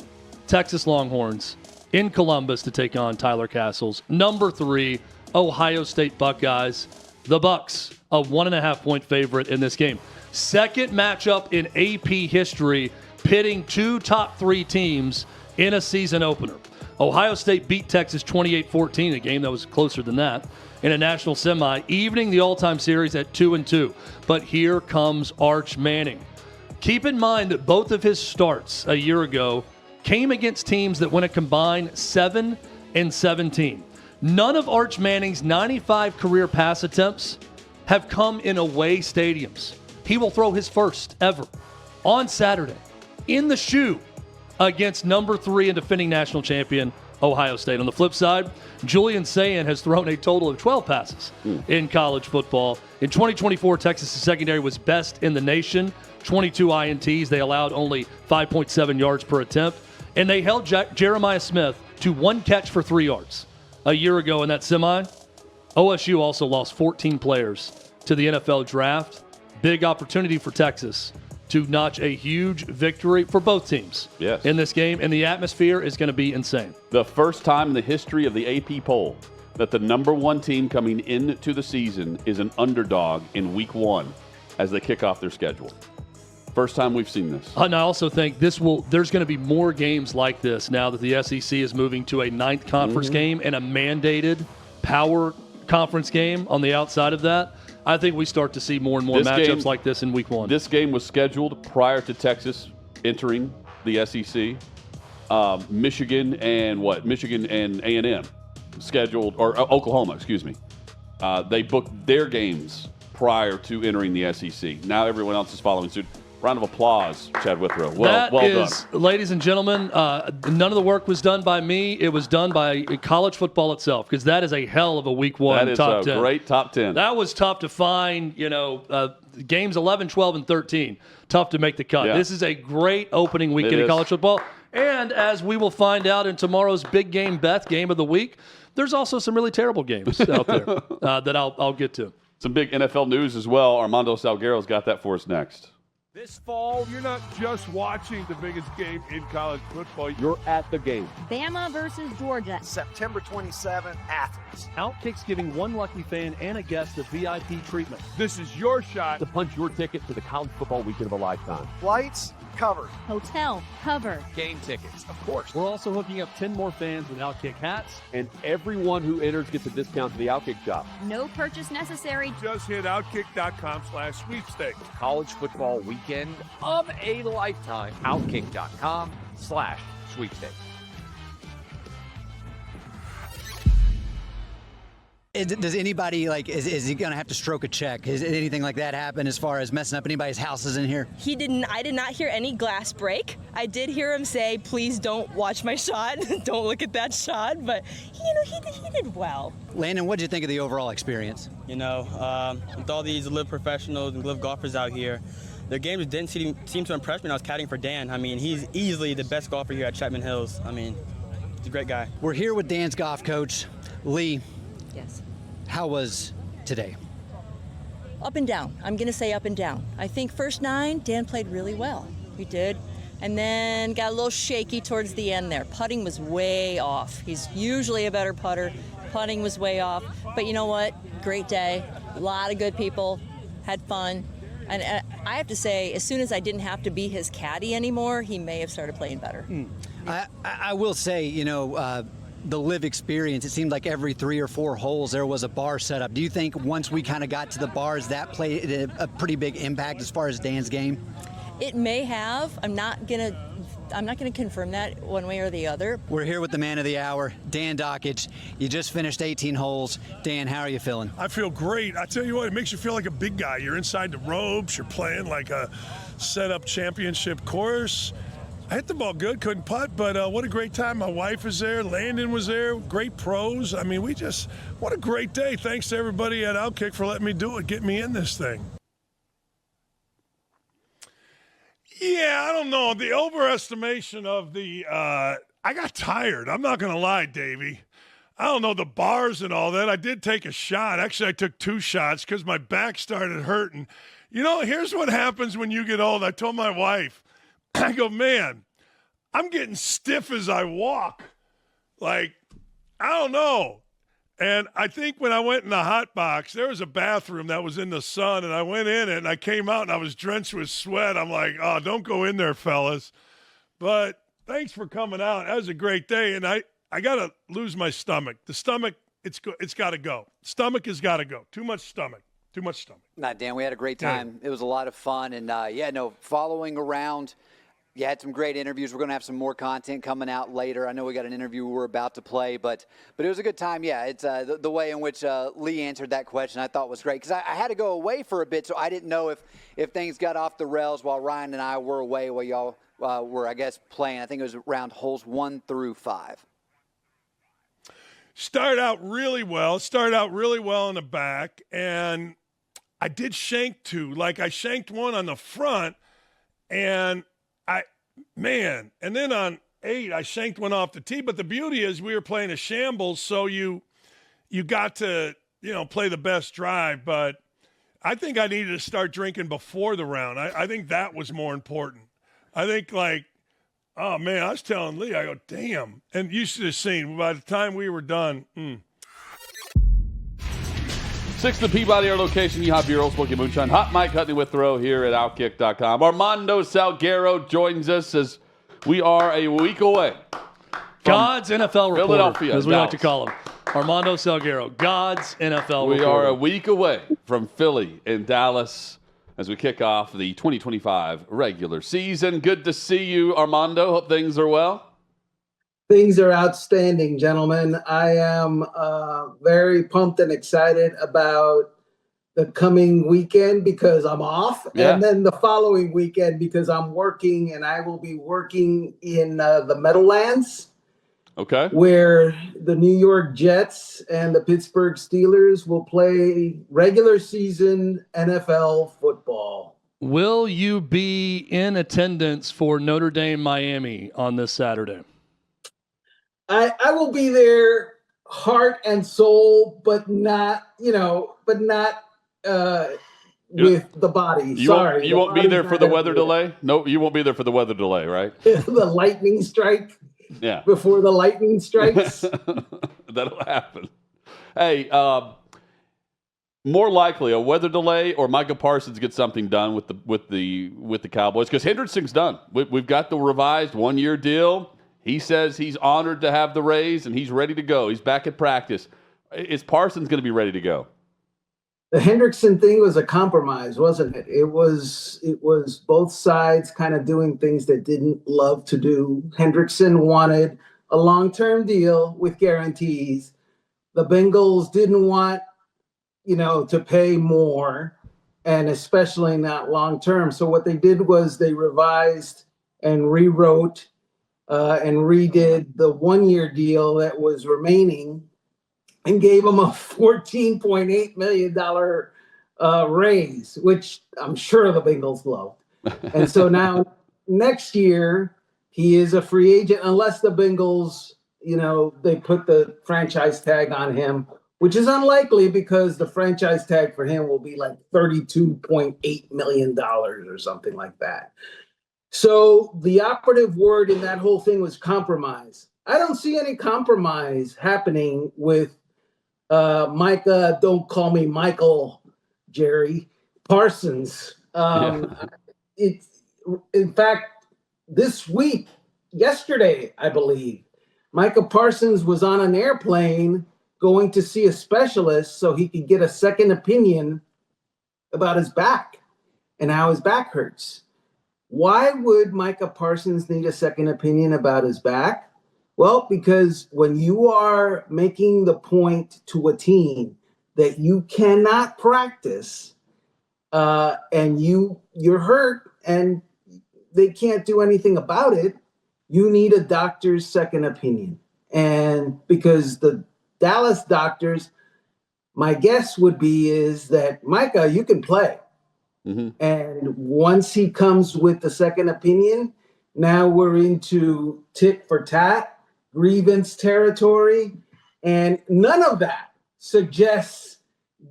Texas Longhorns in Columbus to take on Tyler Castles. Number 3, Ohio State Buckeyes. The Bucks, a 1.5-point favorite in this game. Second matchup in AP history, pitting 2 top 3 teams in a season opener. Ohio State beat Texas 28-14, a game that was closer than that, in a national semi, evening the all-time series at 2-2. But here comes Arch Manning. Keep in mind that both of his starts a year ago came against teams that went a combined 7-17. None of Arch Manning's 95 career pass attempts have come in away stadiums. He will throw his first ever on Saturday in the shoe against number 3 and defending national champion Ohio State. On the flip side, Julian Sayin has thrown a total of 12 passes in college football. In 2024, Texas' secondary was best in the nation. 22 INTs. They allowed only 5.7 yards per attempt. And they held Jeremiah Smith to 1 catch for 3 yards. A year ago in that semi, OSU also lost 14 players to the NFL draft. Big opportunity for Texas to notch a huge victory for both teams in this game, and the atmosphere is going to be insane. The first time in the history of the AP poll that the number 1 team coming into the season is an underdog in week 1 as they kick off their schedule. First time we've seen this. And I also think there's going to be more games like this now that the SEC is moving to a 9th conference game and a mandated power conference game on the outside of that. I think we start to see more and more matchups like this in week 1. This game was scheduled prior to Texas entering the SEC. Michigan and A&M scheduled, or Oklahoma, excuse me. They booked their games prior to entering the SEC. Now everyone else is following suit. Round of applause, Chad Withrow. Well done. Ladies and gentlemen, none of the work was done by me. It was done by college football itself, because that is a hell of a week 1 top 10. That is a great top 10. That was tough to find, games 11, 12, and 13. Tough to make the cut. Yeah. This is a great opening weekend in college football. And as we will find out in tomorrow's Big Game Beth game of the week, there's also some really terrible games out there that I'll get to. Some big NFL news as well. Armando Salguero's got that for us next. This fall, you're not just watching the biggest game in college football. You're at the game. Bama versus Georgia. September 27th, Athens. OutKick's giving one lucky fan and a guest the VIP treatment. This is your shot to punch your ticket to the college football weekend of a lifetime. Flights covered. Hotel covered. Game tickets, of course. We're also hooking up 10 more fans with OutKick hats. And everyone who enters gets a discount to the OutKick shop. No purchase necessary. Just hit OutKick.com/sweepstakes. College football weekend of a lifetime. OutKick.com/sweepstakes. Does anybody, is he going to have to stroke a check? Is anything like that happen as far as messing up anybody's houses in here? He didn't. I did not hear any glass break. I did hear him say, please don't watch my shot. Don't look at that shot. But, he did well. Landon, what did you think of the overall experience? With all these LIV professionals and LIV golfers out here, their games didn't seem to impress me when I was caddying for Dan. I mean, he's easily the best golfer here at Chapman Hills. I mean, he's a great guy. We're here with Dan's golf coach, Lee. Yes. How was today? Up and down. I'm going to say up and down. I think first 9, Dan played really well. He did. And then got a little shaky towards the end there. Putting was way off. He's usually a better putter. Putting was way off. But you know what? Great day. A lot of good people. Had fun. And I have to say, as soon as I didn't have to be his caddy anymore, he may have started playing better. I will say, the LIV experience, it seemed like every 3 or 4 holes there was a bar set up. Do you think once we kind of got to the bars, that played a pretty big impact as far as Dan's game? It may have. I'm not gonna confirm that one way or the other. We're here with the man of the hour, Dan Dockett. You just finished 18 holes. Dan, how are you feeling? I feel great. I tell you what, it makes you feel like a big guy. You're inside the ropes. You're playing like a set-up championship course. I hit the ball good, couldn't putt, but what a great time. My wife was there, Landon was there, great pros. I mean, what a great day. Thanks to everybody at OutKick for letting me do it, get me in this thing. Yeah, I don't know. The overestimation of I got tired. I'm not going to lie, Davey. I don't know, the bars and all that. I did take a shot. Actually, I took 2 shots because my back started hurting. Here's what happens when you get old. I told my wife, I go, man, I'm getting stiff as I walk. I don't know. And I think when I went in the hot box, there was a bathroom that was in the sun, and I went in it, and I came out, and I was drenched with sweat. I'm like, oh, don't go in there, fellas. But thanks for coming out. That was a great day, and I got to lose my stomach. The stomach, it's got to go. Stomach has got to go. Too much stomach. Nah, Dan, we had a great time. Yeah. It was a lot of fun. And, following around, you had some great interviews. We're going to have some more content coming out later. I know we got an interview we're about to play, but it was a good time. Yeah, it's the way in which Lee answered that question I thought was great because I had to go away for a bit, so I didn't know if things got off the rails while Ryan and I were away while y'all were, I guess, playing. I think it was around holes 1 through 5. Started out really well in the back, and I did shank 2. I shanked 1 on the front, and and then on 8, I shanked 1 off the tee. But the beauty is we were playing a shambles, so you got to, play the best drive. But I think I needed to start drinking before the round. I think that was more important. I think, oh, man, I was telling Lee, I go, damn. And you should have seen, by the time we were done, 6th the Peabody, our location, Yeehaw Bureau, Smoky Moonshine. Hot Mic, Hutton and Withrow here at OutKick.com. Armando Salguero joins us as we are a week away. God's NFL reporter, Philadelphia, as we Dallas. like to call him. Armando Salguero, God's NFL reporter. We are a week away from Philly and Dallas as we kick off the 2025 regular season. Good to see you, Armando. Hope things are well. Things are outstanding, gentlemen. I am very pumped and excited about the coming weekend because I'm off, and then the following weekend because I'm working, and I will be working in the Meadowlands. Okay. Where the New York Jets and the Pittsburgh Steelers will play regular season NFL football. Will you be in attendance for Notre Dame Miami on this Saturday? I will be there, heart and soul, but not with the body. You won't be there for the weather delay? No, you won't be there for the weather delay, right? The lightning strike. Yeah. Before the lightning strikes. That'll happen. Hey, more likely a weather delay or Micah Parsons gets something done with the Cowboys because Hendrickson's done. We've got the revised 1-year deal. He says he's honored to have the raise and he's ready to go. He's back at practice. Is Parsons going to be ready to go? The Hendrickson thing was a compromise, wasn't it? It was both sides kind of doing things they didn't love to do. Hendrickson wanted a long-term deal with guarantees. the Bengals didn't want, to pay more, and especially not long term. So what they did was they revised and rewrote and redid the 1-year deal that was remaining and gave him a $14.8 million raise, which I'm sure the Bengals loved. And so now next year, he is a free agent unless the Bengals, they put the franchise tag on him, which is unlikely because the franchise tag for him will be like $32.8 million or something like that. So the operative word in that whole thing was compromise. I don't see any compromise happening with Micah, don't call me Michael, Jerry, Parsons. It's, in fact, this week, yesterday, I believe, Micah Parsons was on an airplane going to see a specialist so he could get a second opinion about his back and how his back hurts. Why would Micah Parsons need a second opinion about his back? Well, because when you are making the point to a team that you cannot practice and you're hurt and they can't do anything about it, you need a doctor's second opinion. And because the Dallas doctors, my guess would be is that, Micah, you can play. Mm-hmm. And once he comes with the second opinion, now we're into tit for tat, grievance territory. And none of that suggests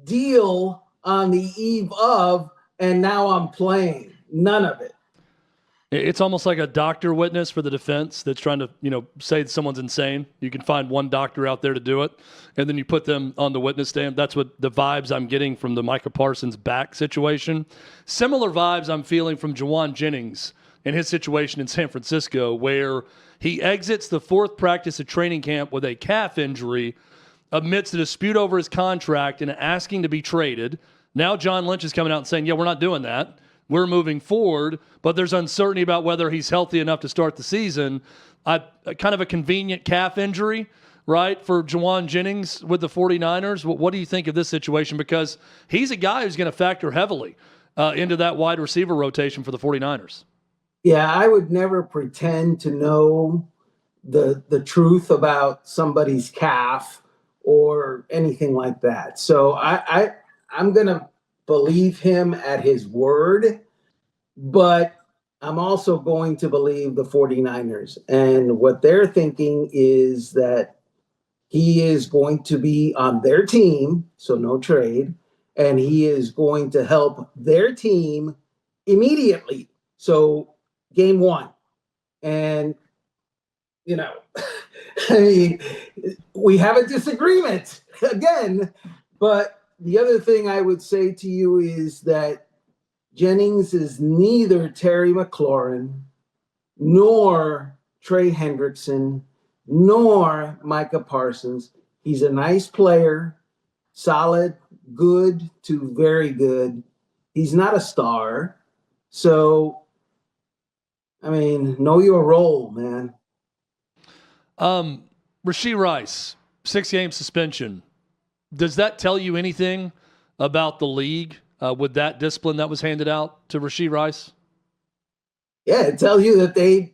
deal on the eve of, and now I'm playing. None of it. It's almost like a doctor witness for the defense that's trying to, say that someone's insane. You can find one doctor out there to do it, and then you put them on the witness stand. That's what the vibes I'm getting from the Micah Parsons back situation. Similar vibes I'm feeling from Juwan Jennings and his situation in San Francisco, where he exits the fourth practice of training camp with a calf injury amidst a dispute over his contract and asking to be traded. Now John Lynch is coming out and saying, yeah, we're not doing that. We're moving forward, but there's uncertainty about whether he's healthy enough to start the season. Kind of a convenient calf injury, right, for Juwan Jennings with the 49ers. What do you think of this situation? Because he's a guy who's going to factor heavily into that wide receiver rotation for the 49ers. Yeah, I would never pretend to know the truth about somebody's calf or anything like that. So I'm going to believe him at his word, but I'm also going to believe the 49ers. And what they're thinking is that he is going to be on their team, so no trade, and he is going to help their team immediately. So game one. And, I mean, we have a disagreement again, but the other thing I would say to you is that Jennings is neither Terry McLaurin, nor Trey Hendrickson, nor Micah Parsons. He's a nice player, solid, good to very good. He's not a star. So, I mean, know your role, man. Rashee Rice, 6-game suspension. Does that tell you anything about the league with that discipline that was handed out to Rashee Rice? Yeah, it tells you that they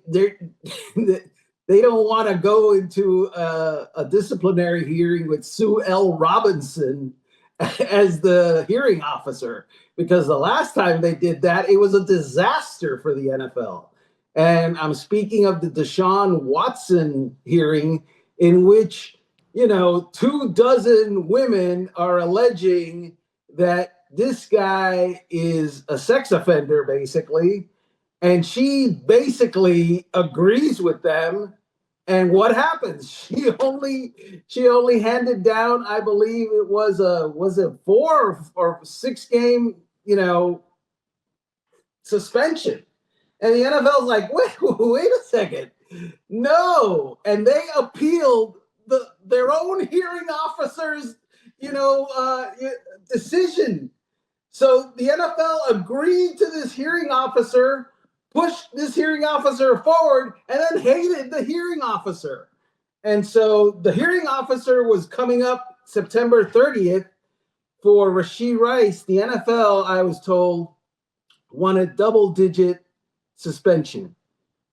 don't want to go into a disciplinary hearing with Sue L. Robinson as the hearing officer, because the last time they did that, it was a disaster for the NFL. And I'm speaking of the Deshaun Watson hearing in which 24 women are alleging that this guy is a sex offender, basically. And she basically agrees with them. And what happens? She only handed down, I believe it was a 4 or 6 game, suspension. And the NFL's like, wait a second. No. And they appealed their own hearing officer's, decision. So the NFL agreed to this hearing officer, pushed this hearing officer forward, and then hated the hearing officer. And so the hearing officer was coming up September 30th for Rashee Rice, the NFL, I was told, wanted double-digit suspension.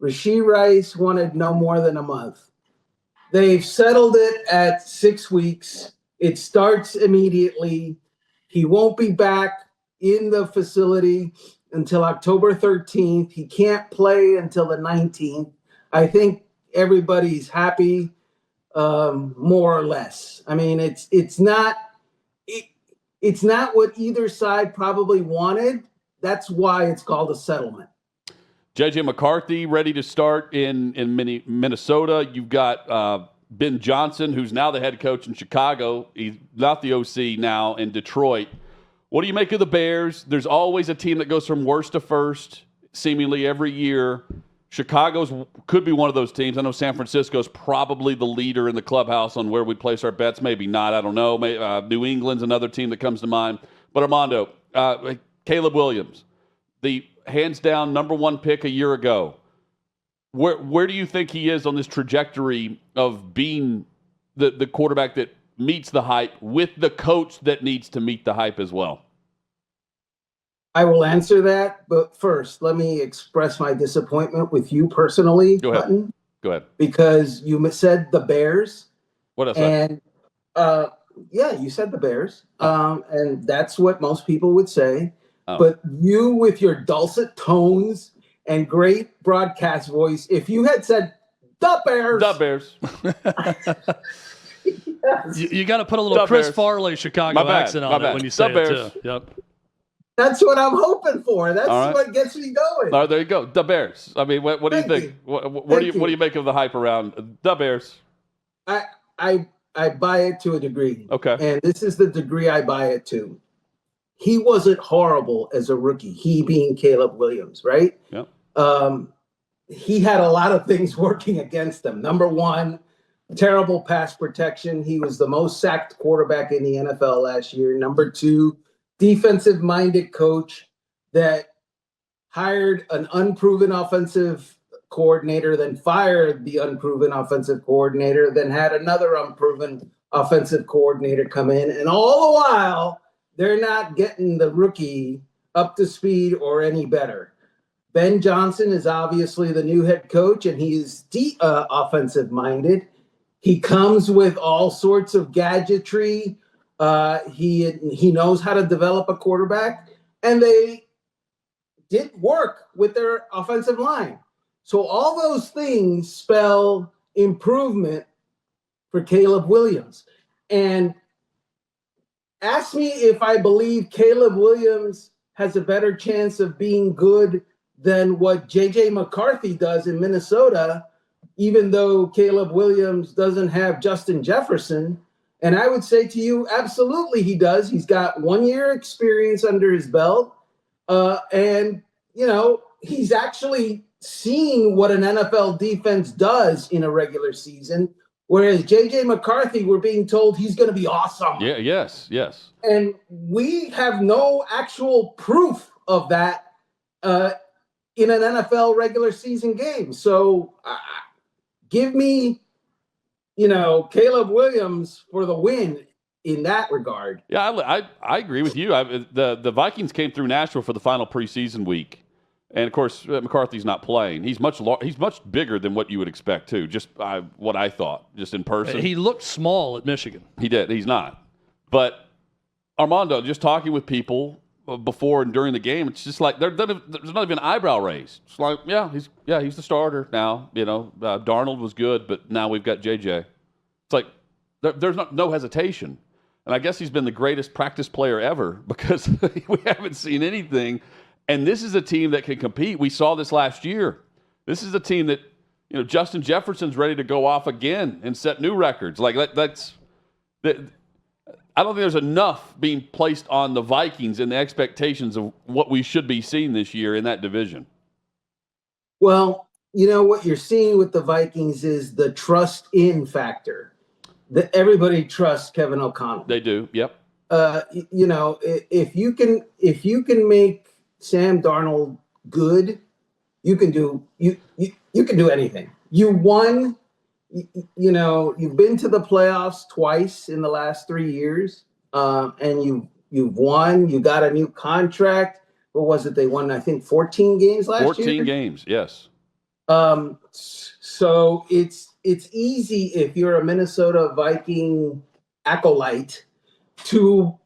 Rashee Rice wanted no more than a month. They've settled it at 6 weeks. It starts immediately. He won't be back in the facility until October 13th. He can't play until the 19th. I think everybody's happy, more or less. I mean, it's not what either side probably wanted. That's why it's called a settlement. JJ McCarthy ready to start in Minnesota. You've got Ben Johnson, who's now the head coach in Chicago. He's not the OC now in Detroit. What do you make of the Bears? There's always a team that goes from worst to first, seemingly every year. Chicago's could be one of those teams. I know San Francisco's probably the leader in the clubhouse on where we place our bets. Maybe not. I don't know. New England's another team that comes to mind. But Armando, Caleb Williams, the hands-down number one pick a year ago. Where do you think he is on this trajectory of being the quarterback that meets the hype with the coach that needs to meet the hype as well? I will answer that, but first, let me express my disappointment with you personally, Go ahead. Hutton, Go ahead. because you said the Bears. What else? And yeah, you said the Bears, and that's what most people would say. Oh. But you, with your dulcet tones and great broadcast voice, if you had said the Bears, You got to put a little Chris Farley Chicago accent on it when you say it too. Yep. That's what I'm hoping for. That's All right. what gets me going. All right, there you go. The Bears. I mean, what do you think? What do you make of the hype around the Bears? I buy it to a degree. Okay. And this is the degree I buy it to. He wasn't horrible as a rookie, he being Caleb Williams, right? Yep. He had a lot of things working against him. Number one, terrible pass protection. He was the most sacked quarterback in the NFL last year. Number two, defensive-minded coach that hired an unproven offensive coordinator, then fired the unproven offensive coordinator, then had another unproven offensive coordinator come in. And all the while, they're not getting the rookie up to speed or any better. Ben Johnson is obviously the new head coach, and he's offensive-minded. He comes with all sorts of gadgetry. He knows how to develop a quarterback, and they did work with their offensive line. So all those things spell improvement for Caleb Williams. And ask me if I believe Caleb Williams has a better chance of being good than what J.J. McCarthy does in Minnesota, even though Caleb Williams doesn't have Justin Jefferson. And I would say to you, absolutely he does. He's got 1 year experience under his belt. And, you know, he's actually seen what an NFL defense does in a regular season, whereas J.J. McCarthy, we're being told he's going to be awesome. Yeah, yes. And we have no actual proof of that in an NFL regular season game. So give me, Caleb Williams for the win in that regard. Yeah, I agree with you. The Vikings came through Nashville for the final preseason week. And, of course, McCarthy's not playing. He's much bigger than what you would expect, too, just what I thought, just in person. He looked small at Michigan. He did. He's not. But, Armando, just talking with people before and during the game, it's just like there's not even an eyebrow raise. It's like, he's the starter now. Darnold was good, but now we've got JJ. It's like there's no hesitation. And I guess he's been the greatest practice player ever because we haven't seen anything. And this is a team that can compete. We saw this last year. This is a team that, Justin Jefferson's ready to go off again and set new records. I don't think there's enough being placed on the Vikings and the expectations of what we should be seeing this year in that division. Well, what you're seeing with the Vikings is the trust in factor. That everybody trusts Kevin O'Connell. They do. Yep. If you can make Sam Darnold good, you can do anything. You won you've been to the playoffs twice in the last 3 years, and you've won. You got a new contract. What was it? They won, I think, 14 games last year. 14 games, yes. So it's easy if you're a Minnesota Viking acolyte to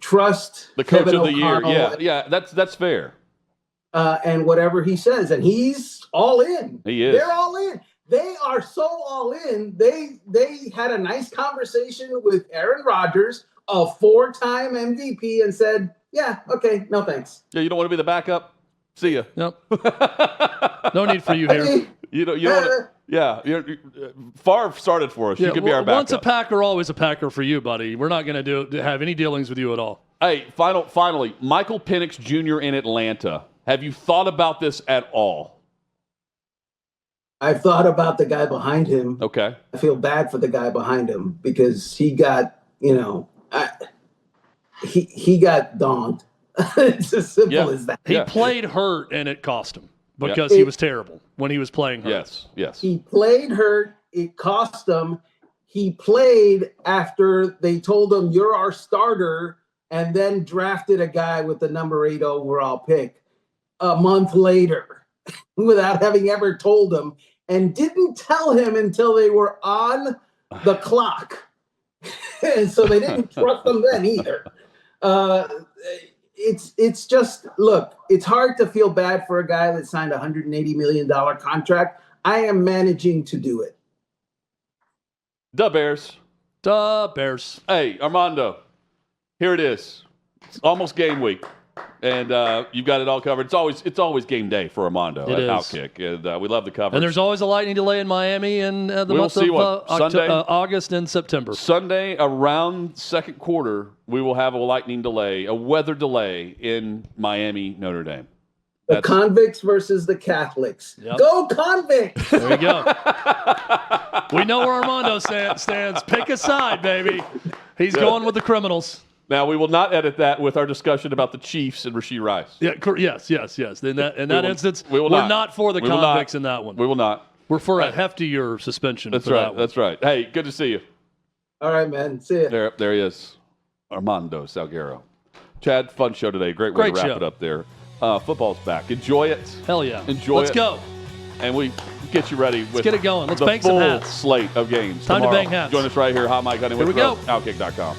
trust the coach Kevin of the O'Connell year. Yeah, that's fair. And whatever he says, and he's all in. He is. They're all in. They are so all in. They had a nice conversation with Aaron Rodgers, a 4-time MVP, and said, "Yeah, okay, no thanks." Yeah, you don't want to be the backup. See ya. Nope. No need for you here. You don't want to. Yeah, Favre started for us. Yeah, you could be our backup. Once a Packer, always a Packer for you, buddy. We're not going to have any dealings with you at all. Hey, finally, Michael Penix Jr. in Atlanta. Have you thought about this at all? I've thought about the guy behind him. Okay. I feel bad for the guy behind him because he got, he got donged. It's as simple as that. He played hurt, and it cost him because he was terrible when he was playing hurt. Yes. He played hurt. It cost him. He played after they told him, "You're our starter," and then drafted a guy with the number 8 overall pick a month later without having ever told him, and didn't tell him until they were on the clock. And so they didn't trust him then either. It's just, look, it's hard to feel bad for a guy that signed a $180 million contract. I am managing to do it. Duh Bears. Hey, Armando, here it is. It's almost game week. And you've got it all covered. It's always game day for Armando at OutKick, and we love the coverage. And there's always a lightning delay in Miami in the month of August and September. Sunday around second quarter, we will have a lightning delay, a weather delay in Miami, Notre Dame. The convicts versus the Catholics. Yep. Go convicts! There you go. We know where Armando stands. Pick a side, baby. He's going with the criminals. Now, we will not edit that with our discussion about the Chiefs and Rashee Rice. Yeah, yes. In that instance, we're not for the convicts in that one. We will not. We're for a heftier suspension. That's right. That's right. Hey, good to see you. All right, man. See ya. There he is, Armando Salguero. Chad, fun show today. Great way to wrap it up there. Football's back. Enjoy it. Hell yeah. Enjoy Let's go. And we get you ready with Let's get it going. Let's the bang some full hats. slate of games Time tomorrow. to bang hats. Join us right here. Hot Mic, Hutton and Here we Withrow. go. OutKick.com.